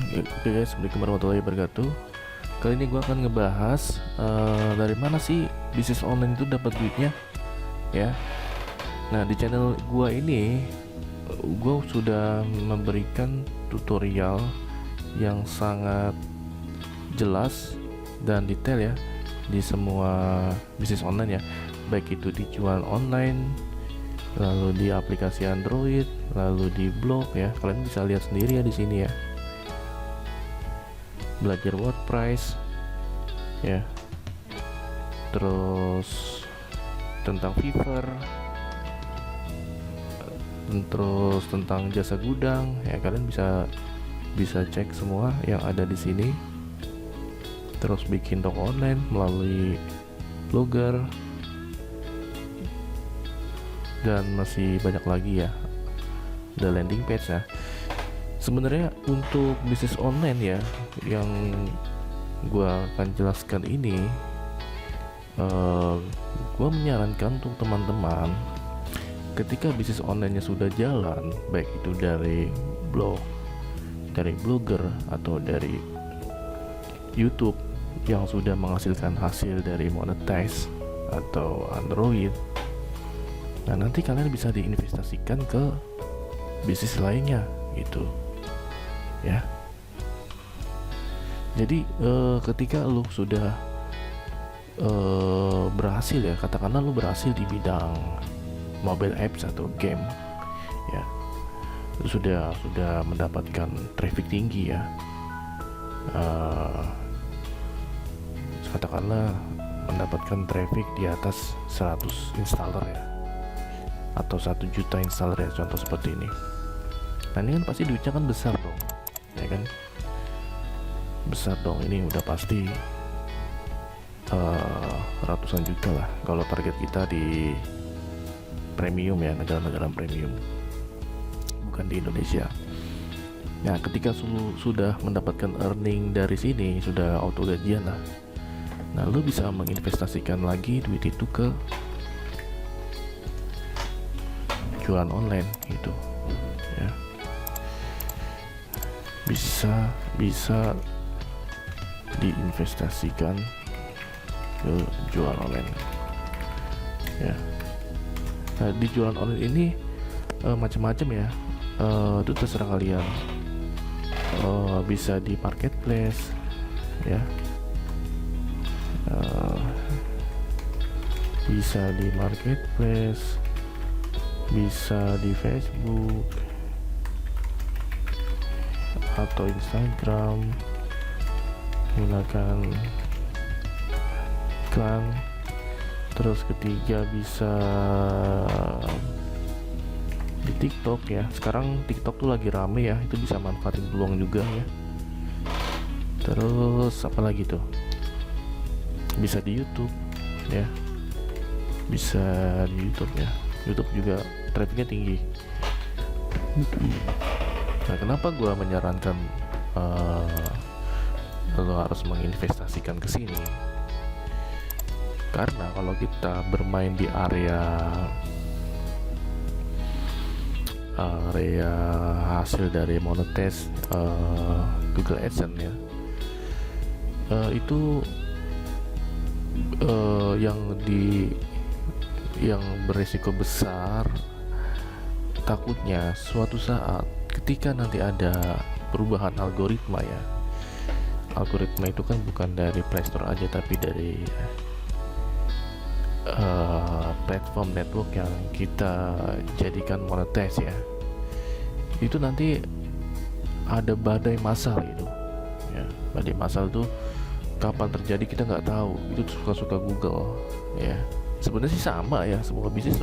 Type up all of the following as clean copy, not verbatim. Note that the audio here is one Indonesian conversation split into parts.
Oke guys, assalamualaikum warahmatullahi wabarakatuh. Kali ini gue akan ngebahas dari mana sih bisnis online itu dapat duitnya, ya. Nah, di channel gue ini, gue sudah memberikan tutorial yang sangat jelas dan detail ya di semua bisnis online ya, baik itu dijual online, lalu di aplikasi Android, lalu di blog ya. Kalian bisa lihat sendiri ya di sini ya. Belajar WordPress ya, terus tentang Fiverr, terus tentang jasa gudang ya. Kalian bisa cek semua yang ada di sini. Terus bikin toko online melalui Blogger dan masih banyak lagi ya, the landing page ya. Sebenarnya untuk bisnis online ya, yang gua akan jelaskan ini, gua menyarankan untuk teman-teman ketika bisnis online-nya sudah jalan, baik itu dari blog, dari Blogger, atau dari YouTube yang sudah menghasilkan hasil dari monetize atau Android. Nah, nanti kalian bisa diinvestasikan ke bisnis lainnya gitu ya. Jadi ketika lu sudah berhasil ya, katakanlah lu berhasil di bidang mobile apps atau game ya, lu sudah mendapatkan traffic tinggi ya, katakanlah mendapatkan traffic di atas 100 installer ya, atau 1 juta installer ya, contoh seperti ini. Nah, ini kan pasti duitnya kan besar dong ya kan, besar dong. Ini udah pasti ratusan juta lah kalau target kita di premium ya, negara-negara premium, bukan di Indonesia. Nah, ketika sudah mendapatkan earning dari sini, sudah auto gajian lah. Nah, lu bisa menginvestasikan lagi duit itu ke jualan online gitu ya. Bisa diinvestasikan ke jualan online ya. Nah, di jualan online ini macam-macam ya, itu terserah kalian. Bisa di marketplace ya, bisa di marketplace, bisa di Facebook atau Instagram, gunakan iklan. Terus ketiga bisa di TikTok ya. Sekarang TikTok tuh lagi rame ya, itu bisa manfaatin peluang juga ya. Terus apa lagi tuh, bisa di YouTube ya, bisa di YouTube ya. YouTube juga trafficnya tinggi. Nah, kenapa gua menyarankan lo harus menginvestasikan ke sini? Karena kalau kita bermain di area hasil dari monetize Google AdSense ya, itu yang berisiko besar. Takutnya suatu saat ketika nanti ada perubahan algoritma ya, algoritma itu kan bukan dari Play Store aja, tapi dari platform network yang kita jadikan monetize ya, itu nanti ada badai massal gitu ya. Badai massal tuh kapan terjadi kita nggak tahu, itu suka-suka Google ya. Sebenarnya sih sama ya, semua bisnis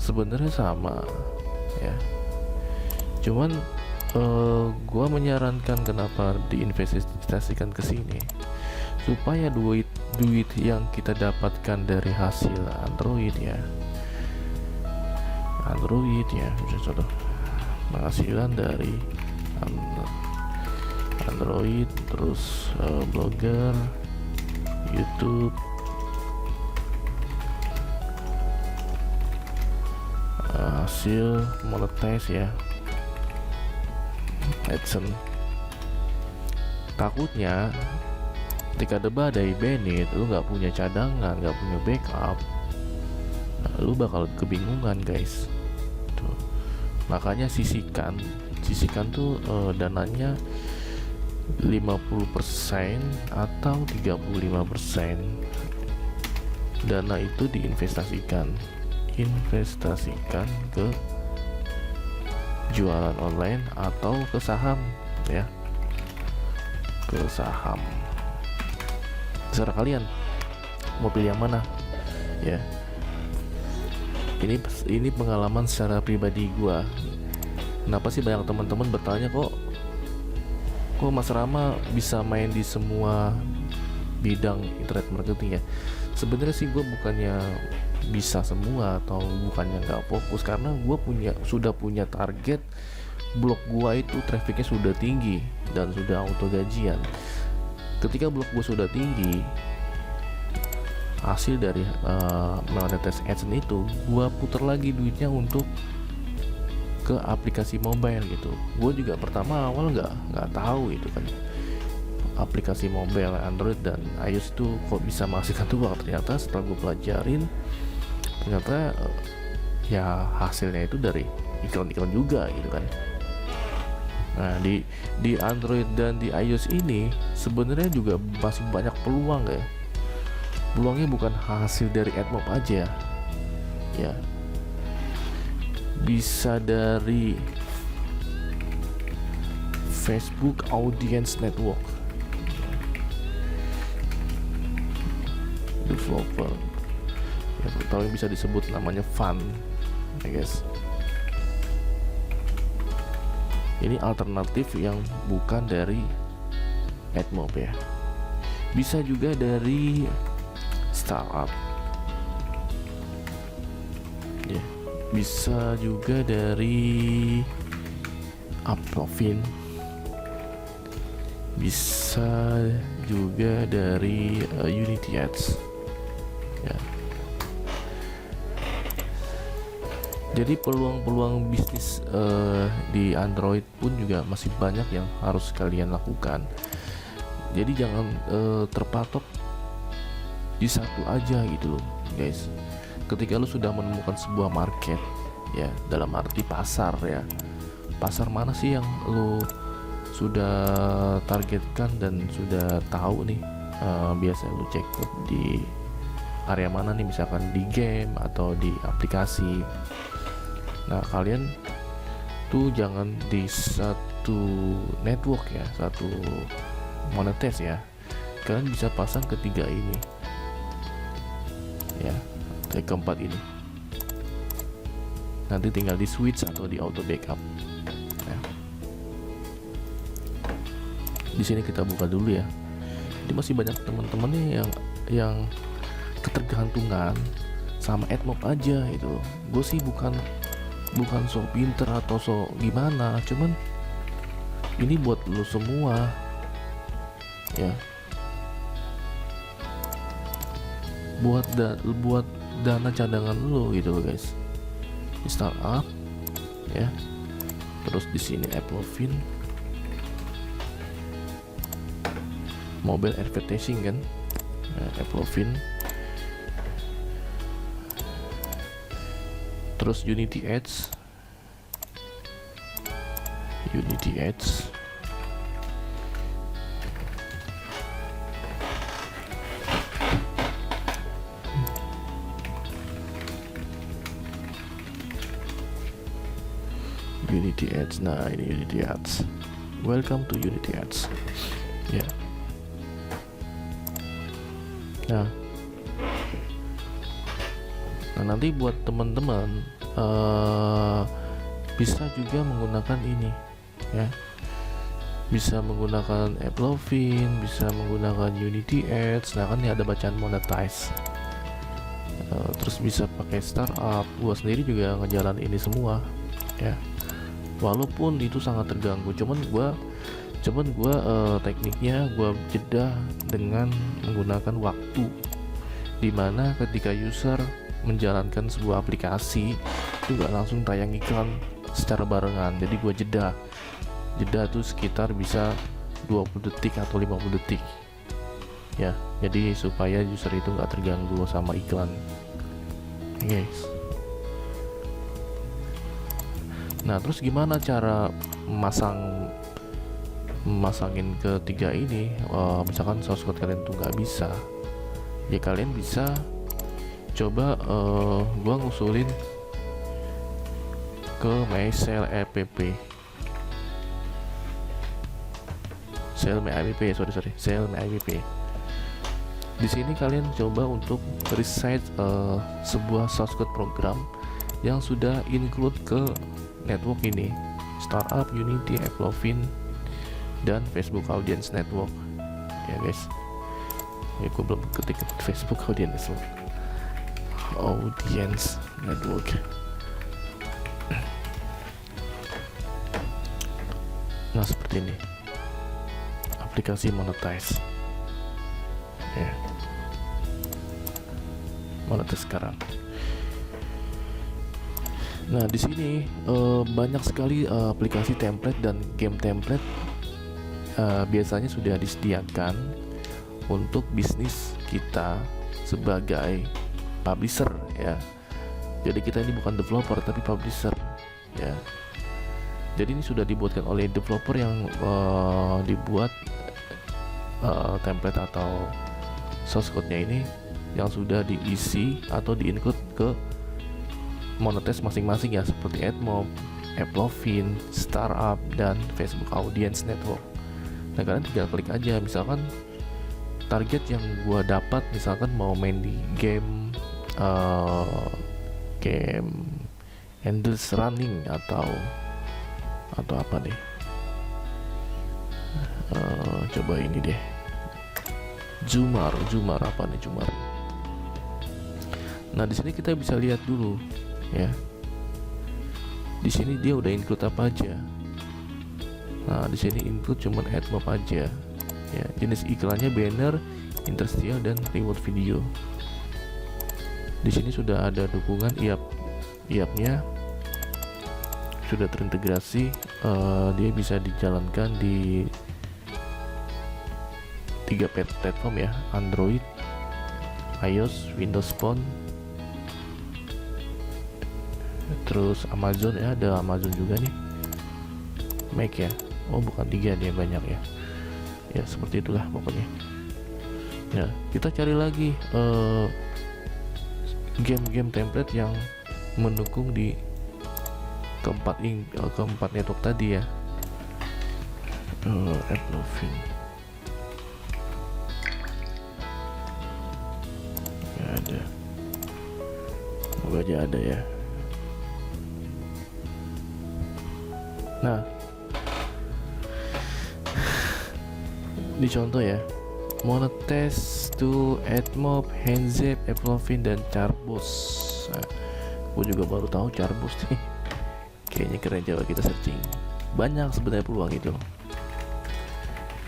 sebenarnya sama ya. Cuman gua menyarankan kenapa diinvestasikan ke sini, supaya duit yang kita dapatkan dari hasil Android ya, contoh penghasilan dari Android, terus Blogger, YouTube, hasil monetize ya, AdSense Takutnya ketika ada badai Bennett, lu nggak punya cadangan, nggak punya backup, nah, lu bakal kebingungan guys. Tuh. Makanya sisihkan tuh dananya 50% atau 35%. Dana itu diinvestasikan ke jualan online atau ke saham ya, ke saham. Terserah kalian mau pilih yang mana ya. Ini pengalaman secara pribadi gua. Kenapa sih banyak teman-teman bertanya kok Mas Rama bisa main di semua bidang internet marketing ya? Sebenarnya sih gue bukannya bisa semua atau bukannya nggak fokus, karena gue sudah punya target. Blog gue itu trafficnya sudah tinggi dan sudah auto gajian. Ketika blog gue sudah tinggi, hasil dari monetize AdSense itu gue putar lagi duitnya untuk ke aplikasi mobile gitu. Gue juga pertama awal nggak tahu itu kan aplikasi mobile Android dan iOS itu kok bisa menghasilkan tuh. Ternyata setelah gue pelajarin, ternyata ya hasilnya itu dari iklan-iklan juga gitu kan. Nah di Android dan di iOS ini sebenarnya juga masih banyak peluang ya. Peluangnya bukan hasil dari AdMob aja ya, bisa dari Facebook Audience Network, developer ya, tahu yang bisa disebut namanya fun ya guys. Ini alternatif yang bukan dari AdMob ya. Bisa juga dari startup ya, bisa juga dari Uplovin, bisa juga dari Unity Ads ya. Jadi peluang-peluang bisnis di Android pun juga masih banyak yang harus kalian lakukan. Jadi jangan terpatok di satu aja gitu loh guys. Ketika lu sudah menemukan sebuah market ya, dalam arti pasar ya, pasar mana sih yang lu sudah targetkan dan sudah tahu nih, biasa lu cek di area mana nih, misalkan di game atau di aplikasi. Nah kalian tuh jangan di satu network ya, satu monetize ya, kalian bisa pasang ketiga ini ya, keempat ini. Nanti tinggal di switch atau di auto backup ya. Di sini kita buka dulu ya. Jadi masih banyak teman-teman nih yang ketergantungan sama AdMob aja itu. Gue sih bukan so pinter atau so gimana, cuman ini buat lo semua ya, buat dana cadangan lo gitu loh guys. Di startup ya, terus di sini Uplovin, mobile advertising kan, Uplovin, terus Unity Ads, Unity Ads, Unity Ads. Nah ini Unity Ads. Welcome to Unity Ads ya. Nah nanti buat teman-teman bisa juga menggunakan ini ya, bisa menggunakan Uplovin, bisa menggunakan Unity Ads. Nah kan ini ada bacaan monetize, terus bisa pakai startup. Gua sendiri juga ngejalan ini semua ya, walaupun itu sangat terganggu. Cuman gua tekniknya gua jeda dengan menggunakan waktu, dimana ketika user menjalankan sebuah aplikasi itu gak langsung tayang iklan secara barengan. Jadi gua jeda tuh sekitar bisa 20 detik atau 50 detik ya, jadi supaya user itu nggak terganggu sama iklan. Guys, nah terus gimana cara masangin ketiga ini? Misalkan source code kalian tuh nggak bisa, ya kalian bisa coba gua ngusulin ke MySail app, Sail My app, Sail My app. Di sini kalian coba untuk resize sebuah source code program yang sudah include ke network ini, Startup, Unity, Applovin, dan Facebook Audience Network. Ya guys, ya gue belum ketik Facebook Audience Network. Nah seperti ini aplikasi monetize ya, monetize sekarang. Nah di sini banyak sekali aplikasi template dan game template biasanya sudah disediakan untuk bisnis kita sebagai publisher ya. Jadi kita ini bukan developer tapi publisher ya. Jadi ini sudah dibuatkan oleh developer yang dibuat template atau source code-nya ini yang sudah diisi atau di-include ke monetize masing-masing ya, seperti AdMob, Applovin, Startup, dan Facebook Audience Network. Nah kalian tinggal klik aja, misalkan target yang gua dapat, misalkan mau main di game Endless Running atau apa deh, coba ini deh, Jumar apa nih Jumar. Nah di sini kita bisa lihat dulu ya, di sini dia udah include apa aja. Nah di sini include cuman AdMob aja ya, jenis iklannya banner, interstitial, dan reward video. Di sini sudah ada dukungan IAP-nya sudah terintegrasi, dia bisa dijalankan di 3 platform ya, Android, iOS, Windows Phone, terus Amazon ya, ada Amazon juga nih, Mac ya. Oh bukan 3, dia banyak ya. Ya seperti itulah pokoknya. Nah kita cari lagi game-game template yang mendukung di keempat network tadi ya. Applovin nggak ada, semoga aja ada ya. Nah di contoh ya, monetize to AdMob, Handzap, Applovin, dan Charbos. Nah, gue juga baru tahu Charbos nih. Kayaknya keren, coba kita searching. Banyak sebenarnya peluang itu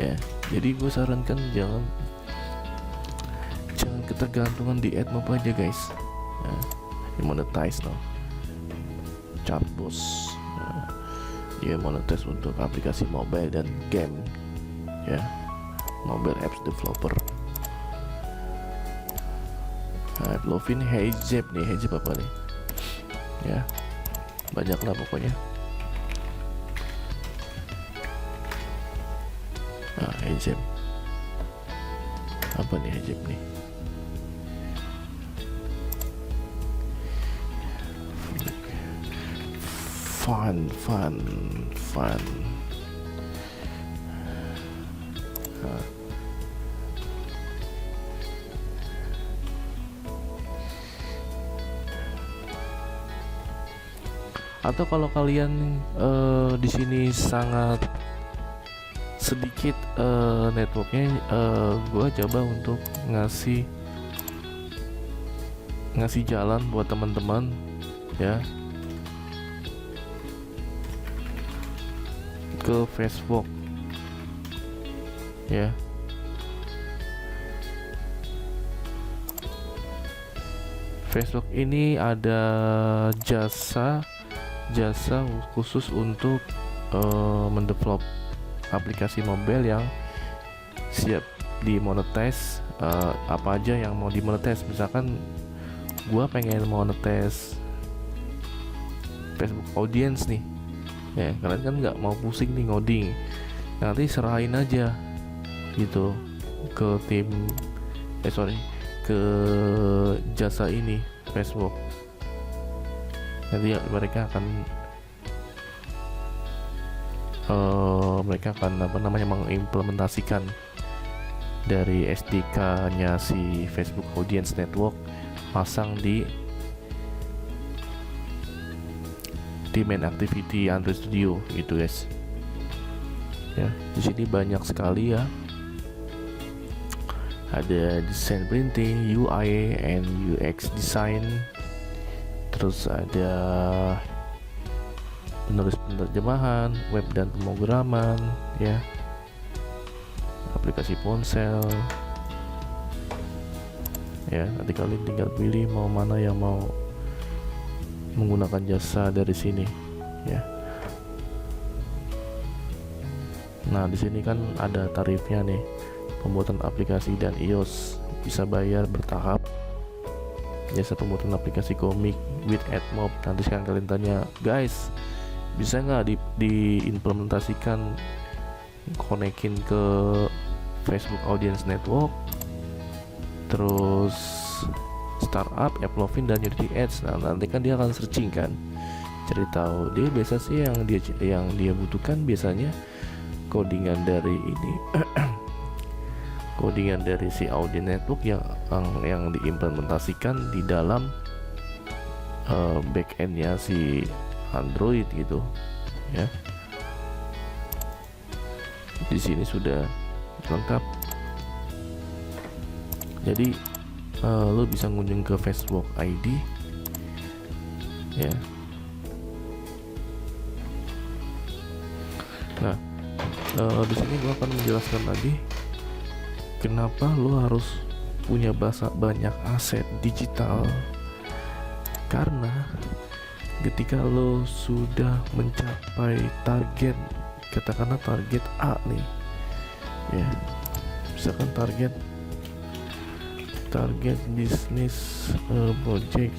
ya. Jadi gue sarankan jangan ketergantungan di AdMob aja guys. Nah, monetize no Charbos. Nah, dia monetize untuk aplikasi mobile dan game ya, mobile apps developer. Nah, Applovin, Handzap nih, Handzap apa nih ya, banyak lah pokoknya. Nah Handzap apa nih, Handzap nih, fun. Nah. Atau kalau kalian di sini sangat sedikit networknya, gua coba untuk ngasih jalan buat teman-teman ya ke Facebook ya. Facebook ini ada jasa khusus untuk mendevelop aplikasi mobile yang siap dimonetize. Apa aja yang mau dimonetize, misalkan gua pengen monetize Facebook Audience nih ya, kalian kan nggak mau pusing nih ngoding, nanti serahin aja gitu ke tim ke jasa ini Facebook, nanti ya, mereka akan mengimplementasikan dari SDK-nya si Facebook Audience Network, pasang di main activity Android Studio gitu guys. Ya, di sini banyak sekali ya. Ada design printing, UI and UX design. Terus ada penulis penerjemahan, web dan pemrograman ya. Aplikasi ponsel. Ya, nanti kalian tinggal pilih mau mana yang mau menggunakan jasa dari sini ya. Nah, di sini kan ada tarifnya nih. Pembuatan aplikasi dan iOS bisa bayar bertahap. Jasa pembuatan aplikasi komik with AdMob. Nanti sekarang kalian tanya, guys, bisa nggak diimplementasikan konekin ke Facebook Audience Network, terus startup, Applovin dan Unity Ads. Nah, nanti kan dia akan searching kan, cari tahu dia biasa sih yang dia butuhkan biasanya codingan dari ini codingan dari si Audience Network yang diimplementasikan di dalam backendnya si Android gitu ya. Di sini sudah lengkap, jadi lo bisa ngunjung ke Facebook ID ya. Nah, di sini gue akan menjelaskan lagi kenapa lo harus punya banyak aset digital. Karena ketika lo sudah mencapai target, katakanlah target A nih ya, misalkan target bisnis project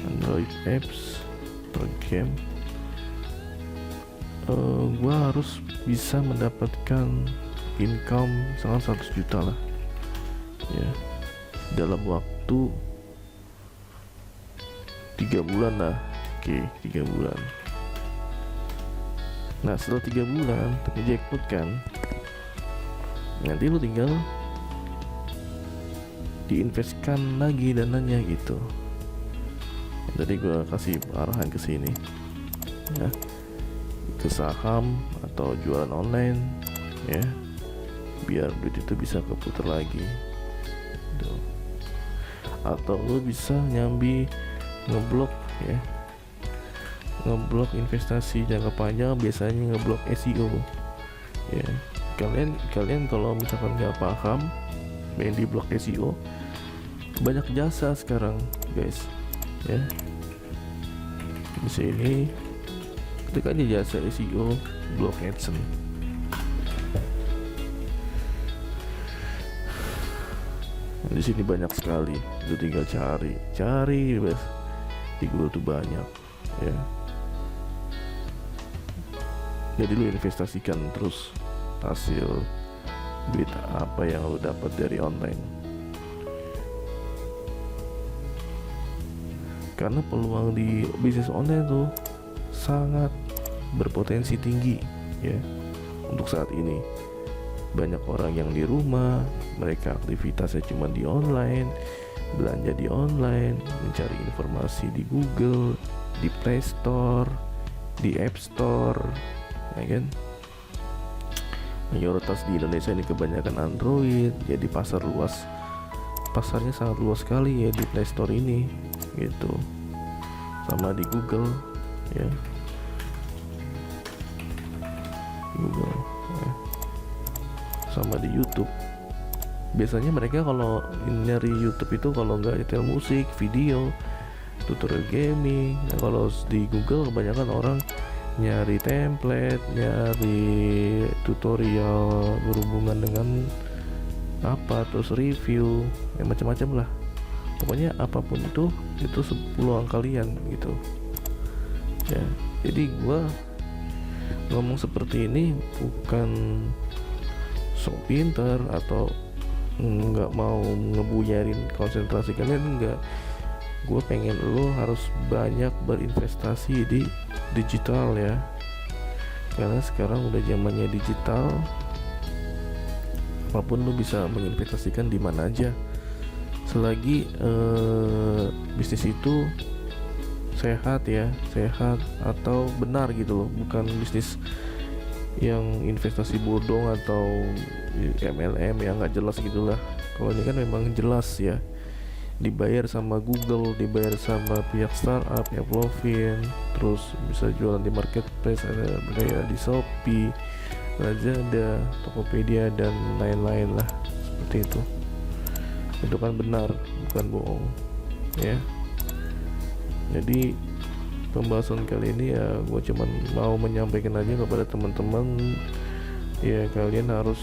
Android apps per game, gua harus bisa mendapatkan income misalkan 100 juta lah ya, dalam waktu 3 bulan lah. Oke, 3 bulan. Nah, setelah 3 bulan jackpot kan, nanti lu tinggal diinvestkan lagi dananya gitu. Jadi gue kasih arahan ke sini ya, ke saham atau jualan online ya, biar duit itu bisa keputar lagi gitu. Atau lo bisa nyambi ngeblok ya, ngeblok investasi jangka panjang, biasanya ngeblok SEO ya. Kalian kalau misalkan nggak paham main di blok SEO, banyak jasa sekarang guys ya. Di sini ketik aja jasa SEO blog AdSense. Di sini banyak sekali, lu tinggal cari bes. Di Google tuh banyak ya. Jadi lu investasikan terus hasil duit apa yang lu dapat dari online. Karena peluang di bisnis online tuh sangat berpotensi tinggi ya. Untuk saat ini banyak orang yang di rumah, mereka aktivitasnya cuma di online, belanja di online, mencari informasi di Google, di Play Store, di App Store ya kan. Mayoritas di Indonesia ini kebanyakan Android, jadi pasarnya sangat luas sekali ya di Play Store ini gitu, sama di Google ya, Google ya. Sama di YouTube. Biasanya mereka kalau nyari YouTube itu kalau nggak nyetel musik, video, tutorial gaming. Nah, kalau di Google kebanyakan orang nyari template, nyari tutorial berhubungan dengan apa, terus review, ya macam-macam lah. Pokoknya apapun itu peluang kalian gitu ya. Jadi gua ngomong seperti ini bukan sok pintar atau nggak mau ngebuyarin konsentrasi kalian, enggak. Gue pengen lo harus banyak berinvestasi di digital ya, karena sekarang udah zamannya digital. Apapun lo bisa menginvestasikan di mana aja, selagi bisnis itu sehat ya, sehat atau benar gitu loh, bukan bisnis yang investasi bodong atau MLM yang nggak jelas gitulah. Kalau ini kan memang jelas ya, dibayar sama Google, dibayar sama pihak startup, Evlovin, terus bisa jualan di marketplace, ada beraya di Shopee, Lazada, Tokopedia dan lain-lain lah, seperti itu. Itu kan benar, bukan bohong ya. Jadi pembahasan kali ini ya gue cuman mau menyampaikan aja kepada teman-teman ya, kalian harus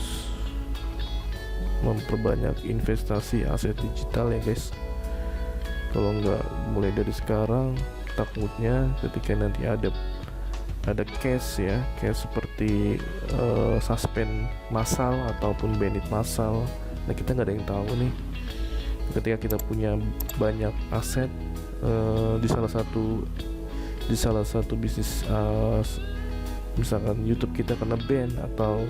memperbanyak investasi aset digital ya guys. Kalau nggak mulai dari sekarang, takutnya ketika nanti ada case ya, case seperti suspend massal ataupun banned massal, nah kita nggak ada yang tahu nih. Ketika kita punya banyak aset di salah satu bisnis, misalkan YouTube kita kena ban atau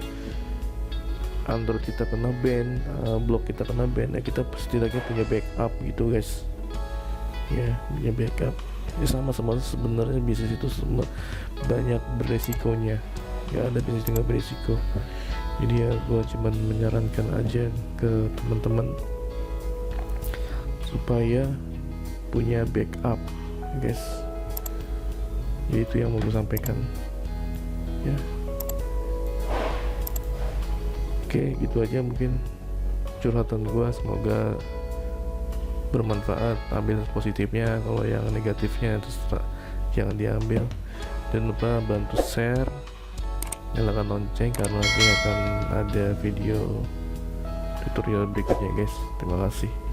Android kita kena ban, blog kita kena ban, ya kita setidaknya punya backup gitu guys ya, punya backup ya. Sama sebenarnya bisnis itu banyak beresikonya ya, ada bisnis yang beresiko. Jadi ya gue cuman menyarankan aja ke teman-teman supaya punya backup guys. Ya itu yang mau gue sampaikan ya. Oke, gitu aja mungkin curhatan gue, semoga bermanfaat. Ambil positifnya, kalau yang negatifnya terus jangan diambil. Dan lupa bantu share, nyalakan lonceng karena nanti akan ada video tutorial berikutnya guys. Terima kasih.